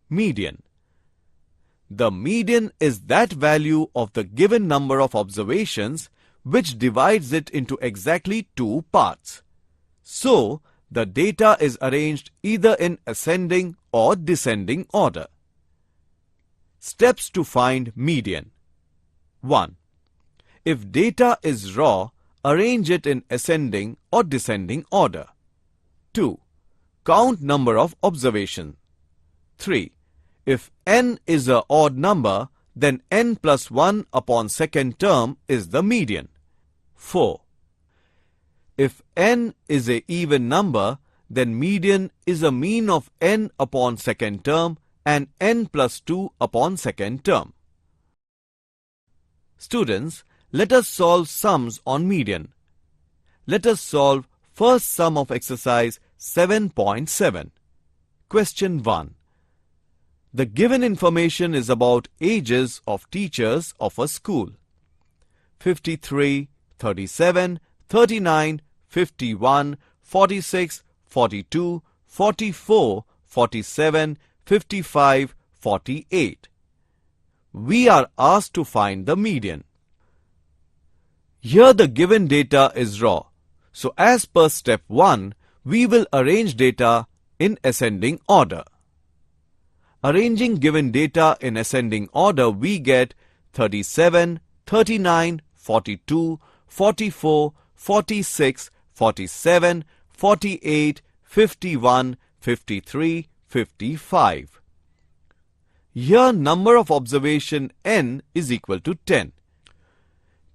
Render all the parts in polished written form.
median. The median is that value of the given number of observations which divides it into exactly two parts. So, the data is arranged either in ascending or descending order. Steps to find median. 1. If data is raw, arrange it in ascending or descending order. 2. Count number of observations. 3. If n is an odd number, then n plus 1 upon second term is the median. 4. If n is an even number, then median is a mean of n upon second term and n plus 2 upon second term. Students, let us solve sums on median. Let us solve first sum of exercise 7.7. Question 1. The given information is about ages of teachers of a school. 53, 37, 39, 51, 46, 42, 44, 47, 55, 48. We are asked to find the median. Here the given data is raw. So as per step 1, we will arrange data in ascending order. Arranging given data in ascending order, we get 37, 39, 42, 44, 46, 47, 48, 51, 53, 55. Here number of observation n is equal to 10.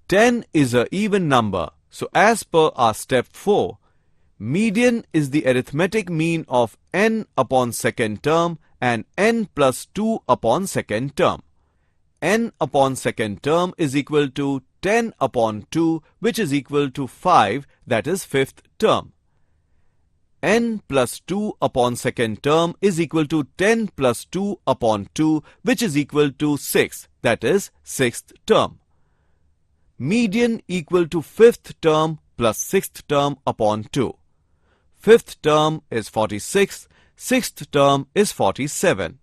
10 is an even number, so as per our step 4, median is the arithmetic mean of n upon second term and n plus 2 upon second term. N upon second term is equal to 10 upon 2, which is equal to 5, that is fifth term. N plus 2 upon second term is equal to 10 plus 2 upon 2, which is equal to 6, that is sixth term. Median equal to fifth term plus sixth term upon 2. Fifth term is 46, sixth term is 47.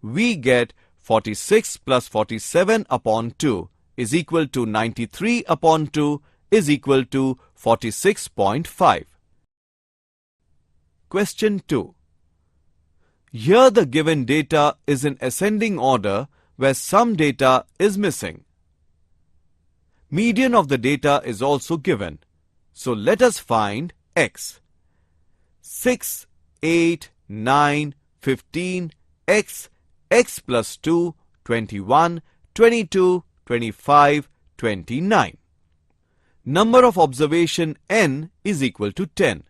We get 46 plus 47 upon 2 is equal to 93 upon 2 is equal to 46.5. Question 2. Here the given data is in ascending order where some data is missing. Median of the data is also given. So let us find x. 6, 8, 9, 15, x, x plus 2, 21, 22, 25, 29. Number of observation n is equal to 10.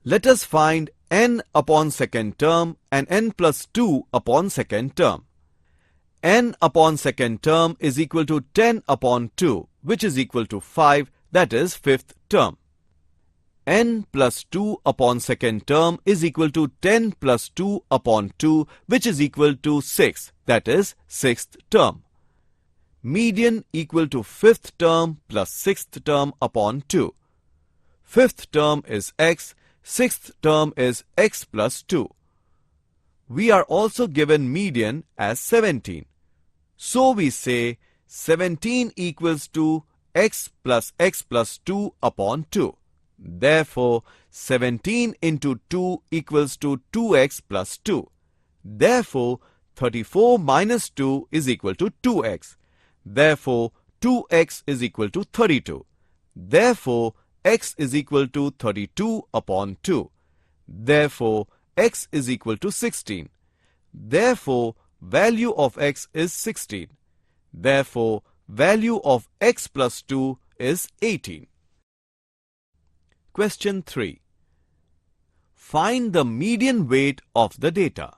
Let us find n upon second term and n plus 2 upon second term. N upon second term is equal to 10 upon 2, which is equal to 5, that is fifth term. N plus 2 upon second term is equal to 10 plus 2 upon 2, which is equal to 6, that is sixth term. Median equal to fifth term plus sixth term upon 2. Fifth term is x, sixth term is x plus 2. We are also given median as 17. So we say 17 equals to x plus 2 upon 2. Therefore, 17 into 2 equals to 2x plus 2. Therefore, 34 minus 2 is equal to 2x. Therefore, 2x is equal to 32. Therefore, x is equal to 32 upon 2. Therefore, x is equal to 16. Therefore, value of x is 16. Therefore, value of x plus 2 is 18. Question 3. Find the median weight of the data.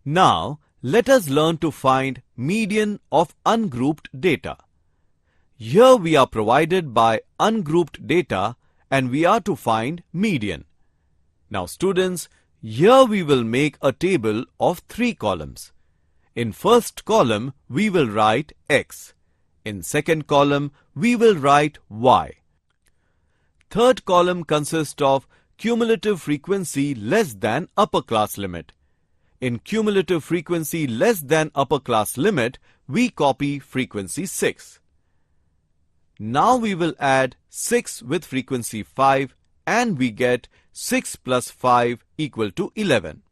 Now, let us learn to find median of ungrouped data. Here we are provided by ungrouped data and we are to find median. Now students, here we will make a table of 3 columns. In first column, we will write x. In second column, we will write y. Third column consists of cumulative frequency less than upper class limit. In cumulative frequency less than upper class limit, we copy frequency 6. Now we will add 6 with frequency 5 and we get 6 plus 5 equal to 11.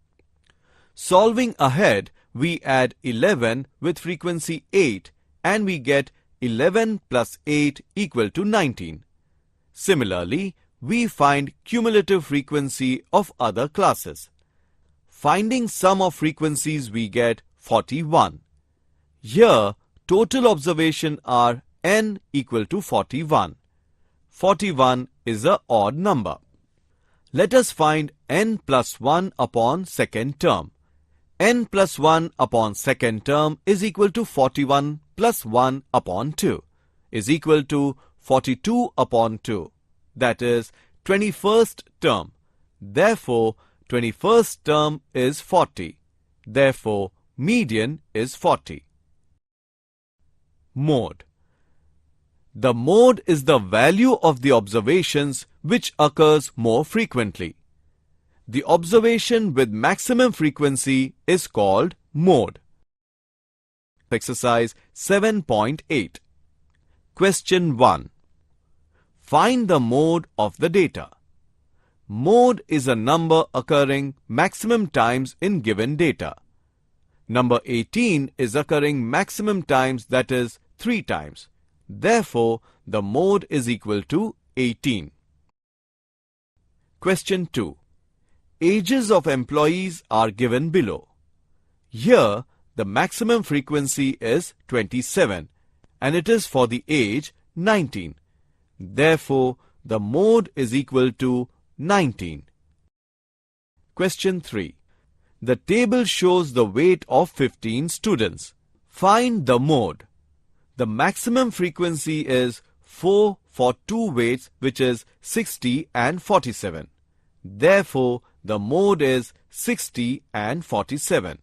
Solving ahead, we add 11 with frequency 8 and we get 11 plus 8 equal to 19. Similarly, we find cumulative frequency of other classes. Finding sum of frequencies, we get 41. Here, total observation are n equal to 41. 41 is an odd number. Let us find n plus 1 upon second term. N plus 1 upon second term is equal to 41 plus 1 upon 2 is equal to 42 upon 2. That is 21st term. Therefore, 21st term is 40. Therefore, median is 40. Mode. The mode is the value of the observations which occurs more frequently. The observation with maximum frequency is called mode. Exercise 7.8. Question 1. Find the mode of the data. Mode is a number occurring maximum times in given data. Number 18 is occurring maximum times, that is 3 times. Therefore, the mode is equal to 18. Question 2. Ages of employees are given below. Here, the maximum frequency is 27 and it is for the age 19. Therefore, the mode is equal to 19. Question 3. The table shows the weight of 15 students. Find the mode. The maximum frequency is 4 for 2 weights, which is 60 and 47. Therefore, the mode is 60 and 47.